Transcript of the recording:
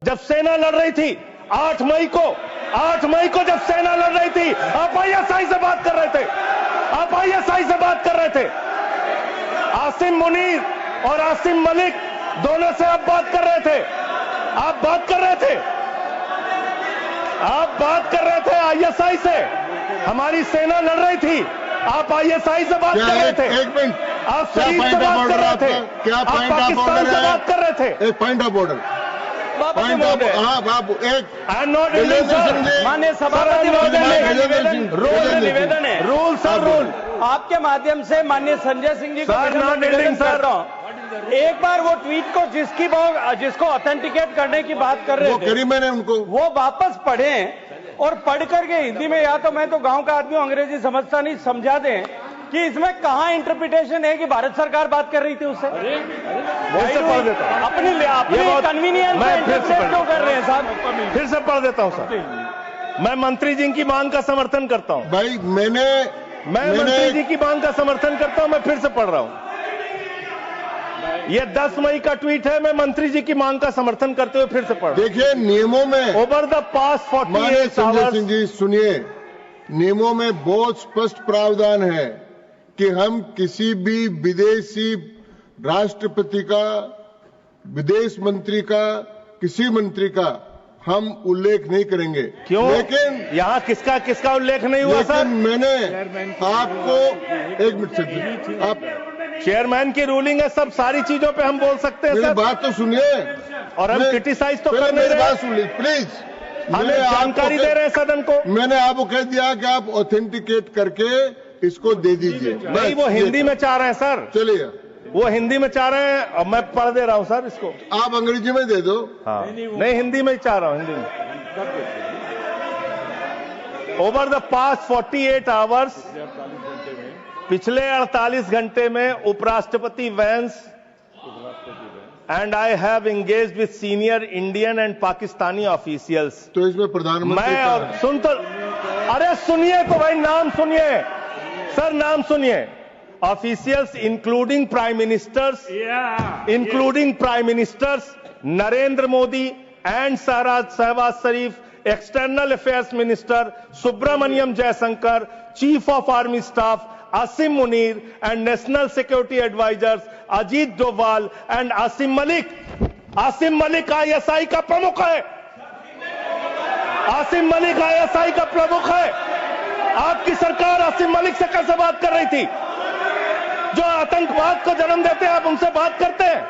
जब सेना लड़ रही थी 8 मई को जब सेना लड़ रही थी, आप आईएसआई से बात कर रहे थे, आप आईएसआई से बात कर रहे थे। आसिम मुनीर और आसिम मलिक दोनों से आप बात कर रहे थे, आप बात कर रहे थे, आप बात कर रहे थे आईएसआई से। हमारी सेना लड़ रही थी, आप आईएसआई से बात कर रहे थे, एक मिनट, आप शरीफ से बात कर रहे थे, क्या आप पॉइंट ऑफ पाकिस्तान ऑर्डर से है? बात कर रहे थे। एक पॉइंट ऑफ ऑर्डर, माननीय सभापति महोदय, निवेदन है, रूल सर, रूल आपके माध्यम से माननीय संजय सिंह जी को निवेदन करता हूं। एक बार वो ट्वीट को जिसको ऑथेंटिकेट करने की बात कर रहे थे, मैंने उनको वो वापस पढ़ें और पढ़ करके हिंदी में, या तो मैं तो गांव का आदमी हूं, अंग्रेजी समझता नहीं, समझा दें कि इसमें कहां इंटरप्रिटेशन है कि भारत सरकार बात कर रही थी उससे। फिर से पढ़ देता हूं, अपनी कन्वीनियंस मैं फिर से क्यों कर रहे हैं साहब? फिर से पढ़ देता हूं सर। मैं मंत्री जी की मांग का समर्थन करता हूं भाई, मैं मंत्री जी की मांग का समर्थन करता हूं। मैं फिर से पढ़ रहा हूं, ये 10 मई का ट्वीट है। मैं मंत्री जी की मांग का समर्थन करते हुए फिर से पढ़ रहा हूं। देखिए, नियमों में over the past 48 Sanjay hours, Singh ji सुनिए, नियमों में बहुत स्पष्ट प्रावधान है कि हम किसी भी विदेशी राष्ट्रपति का, विदेश मंत्री का, किसी मंत्री का हम उल्लेख नहीं करेंगे। क्यों? लेकिन यहाँ किसका उल्लेख नहीं हुआ सर? मैंने आपको एक मिनट से, आप चेयरमैन की रूलिंग है, सब सारी चीजों पे हम बोल सकते हैं मेरी सर। बात तो सुनिए, और हम क्रिटिसाइज तो कर नहीं मेरी रहे, बात सुन लीजिए प्लीज। हमें जानकारी दे रहे हैं सदन को। मैंने आपको कह दिया कि आप ऑथेंटिकेट करके इसको दे दीजिए। नहीं, वो हिंदी में चाह रहे हैं सर, चलिए, वो हिंदी में चाह रहे हैं, अब मैं पढ़ दे रहा हूं सर इसको। आप अंग्रेजी में दे दो। हाँ, नहीं हिंदी में ही चाह रहा हूं, हिंदी में। ओवर द पास्ट 48 आवर्स, पिछले 48 घंटे में उपराष्ट्रपति Vance and I have engaged with senior Indian and Pakistani officials. तो इसमें प्रधानमंत्री मैं और सुन तो, अरे सुनिए तो भाई, नाम सुनिए सर, नाम सुनिए। Officials including prime ministers Narendra Modi and Shahbaz Sharif, external affairs minister Subrahmanyam Jaishankar, chief of army staff Asim Munir and national security advisers Ajit Doval and Asim Malik. Asim Malik ISI का प्रमुख है, आसिम मलिक आईएसआई का प्रमुख है। आपकी सरकार आसिम मलिक से कैसे बात कर रही थी? जो आतंकवाद को जन्म देते हैं, आप उनसे बात करते हैं?